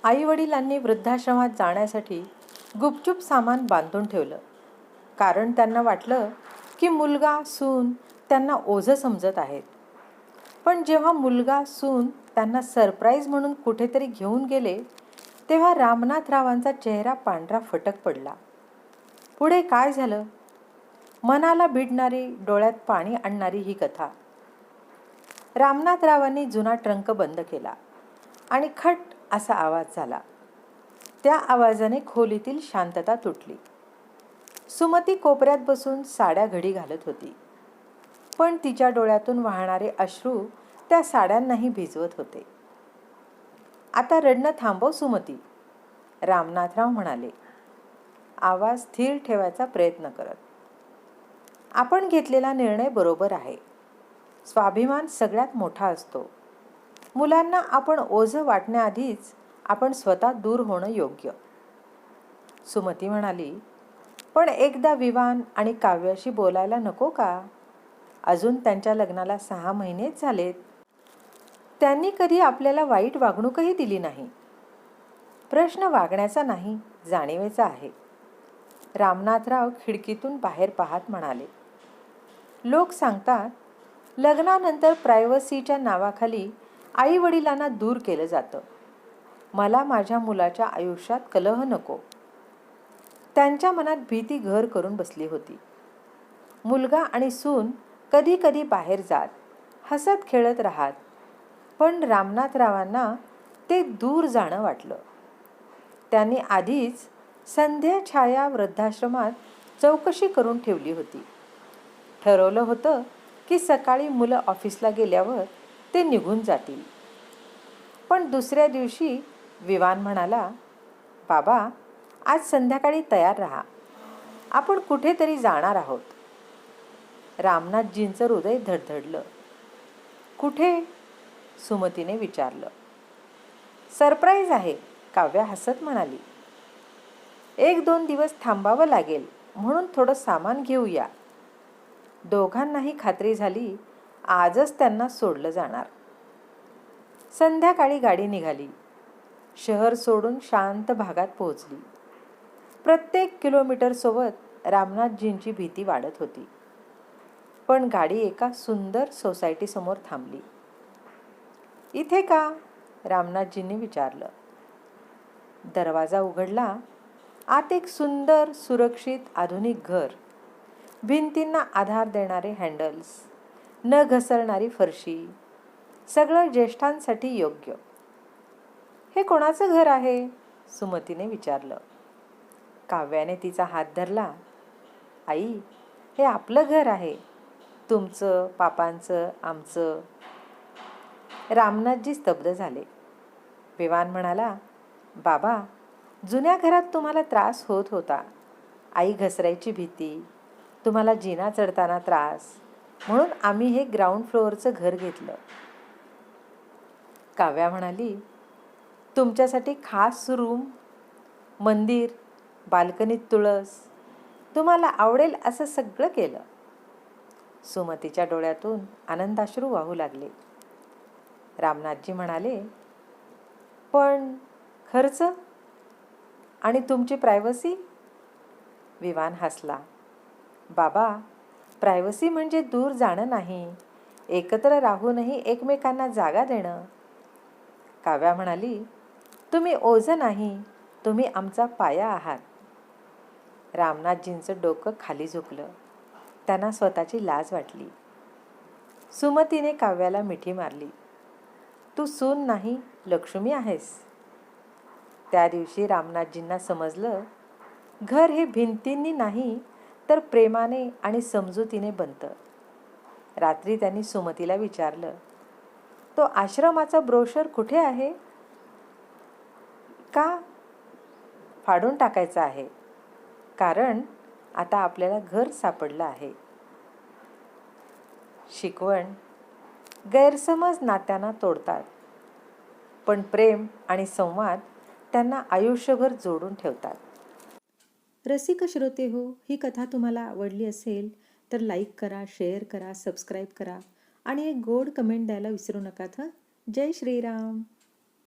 आईवडिलांनी वृद्धाश्रमात जाण्यासाठी गुपचूप सामान बांधून ठेवलं, कारण त्यांना वाटलं की मुलगा सून त्यांना ओझं समजत आहेत. पण जेव्हा मुलगा सून त्यांना सरप्राईज म्हणून कुठेतरी घेऊन गेले, तेव्हा रामनाथरावांचा चेहरा पांढरा फटक पडला. पुढे काय झालं? मनाला भिडणारी, डोळ्यात पाणी आणणारी ही कथा. रामनाथरावांनी जुना ट्रंक बंद केला आणि खट असा आवाज झाला. त्या आवाजाने खोलीतील शांतता तुटली. सुमती कोपऱ्यात बसून साड्या घडी घालत होती, पण तिच्या डोळ्यातून वाहणारे अश्रू त्या साड्यांनाही भिजवत होते. आता रडणं थांबव सुमती, रामनाथराव म्हणाले, आवाज स्थिर ठेवायचा प्रयत्न करत. आपण घेतलेला निर्णय बरोबर आहे. स्वाभिमान सगळ्यात मोठा असतो. मुलांना आपण ओझं वाटण्याआधीच आपण स्वतः दूर होणं योग्य. सुमती म्हणाली, पण एकदा विवान आणि काव्याशी बोलायला नको का? अजून त्यांच्या लग्नाला 6 महिनेच झालेत. त्यांनी कधी आपल्याला वाईट वागणूकही दिली नाही. प्रश्न वागण्याचा नाही, जाणीवेचा आहे. रामनाथराव खिडकीतून बाहेर पाहत म्हणाले, लोक सांगतात लग्नानंतर प्रायव्हसीच्या नावाखाली आई वडिलांना दूर केलं जातं. मला माझ्या मुलाच्या आयुष्यात कलह नको. त्यांच्या मनात भीती घर करून बसली होती. मुलगा आणि सून कधी कधी बाहेर जात, हसत खेळत राहत, पण रामनाथरावांना ते दूर जाणं वाटलं. त्यांनी आधीच संध्या छाया वृद्धाश्रमात चौकशी करून ठेवली होती. ठरवलं होतं की सकाळी मुलं ऑफिसला गेल्यावर ते निघून जातील. पण दुसऱ्या दिवशी विवान म्हणाला, बाबा, आज संध्याकाळी तयार राहा, आपण कुठेतरी जाणार आहोत. रामनाथजींचं हृदय धडधडलं. कुठे? सुमतीने विचारलं. सरप्राईज आहे, काव्या हसत म्हणाली. 1-2 दिवस थांबावं लागेल, म्हणून थोडं सामान घेऊया. दोघांनाही खात्री झाली आजच त्यांना सोडलं जाणार. संध्याकाळी गाडी निघाली. शहर सोडून शांत भागात पोहोचली. प्रत्येक किलोमीटरसोबत रामनाथजींची भीती वाढत होती. पण गाडी एका सुंदर सोसायटीसमोर थांबली. इथे का? रामनाथजींनी विचारलं. दरवाजा उघडला. आत एक सुंदर, सुरक्षित, आधुनिक घर. भिंतींना आधार देणारे हँडल्स, न घसरणारी फरशी, सगळं ज्येष्ठांसाठी योग्य. हे कोणाचं घर आहे? सुमतीने विचारलं. काव्याने तिचा हात धरला. आई, हे आपलं घर आहे. तुमचं, पापांचं, आमचं. रामनाथजी स्तब्ध झाले. विवान म्हणाला, बाबा, जुन्या घरात तुम्हाला त्रास होत होता. आई घसरायची भीती, तुम्हाला जिना चढताना त्रास, म्हणून आम्ही हे ग्राउंड फ्लोअरचं घर घेतलं. काव्या म्हणाली, तुमच्यासाठी खास रूम, मंदिर, बाल्कनीत तुळस, तुम्हाला आवडेल असं सगळं केलं. सुमतीच्या डोळ्यातून आनंदाश्रू वाहू लागले. रामनाथजी म्हणाले, पण खर्च आणि तुमची प्रायव्हसी? विवान हसला. बाबा, प्रायव्हसी म्हणजे दूर जाणं नाही, एकत्र राहूनही एकमेकांना जागा देणं. काव्या म्हणाली, तुम्ही ओझं नाही, तुम्ही आमचा पाया आहात. रामनाथजींचं डोकं खाली झुकलं. त्यांना स्वतःची लाज वाटली. सुमतीने काव्याला मिठी मारली. तू सून नाही, लक्ष्मी आहेस. त्या दिवशी रामनाथजींना समजलं, घर हे भिंतींनी नाही तर प्रेमाने आणि समजुतीने बनतं. रात्री त्यांनी सुमतीला विचारलं, तो आश्रमाचा ब्रोशर कुठे आहे? का? फाडून टाकायचा आहे, कारण आता आपल्याला घर सापडलं आहे. शिकवण, गैरसमज नात्यांना तोडतात, पण प्रेम आणि संवाद त्यांना आयुष्यभर जोडून ठेवतात. रसिक श्रोते हो, ही कथा तुम्हाला आवडली असेल तर लाईक करा, शेअर करा, सबस्क्राईब करा आणि एक गोड कमेंट द्यायला विसरू नका. जय श्रीराम.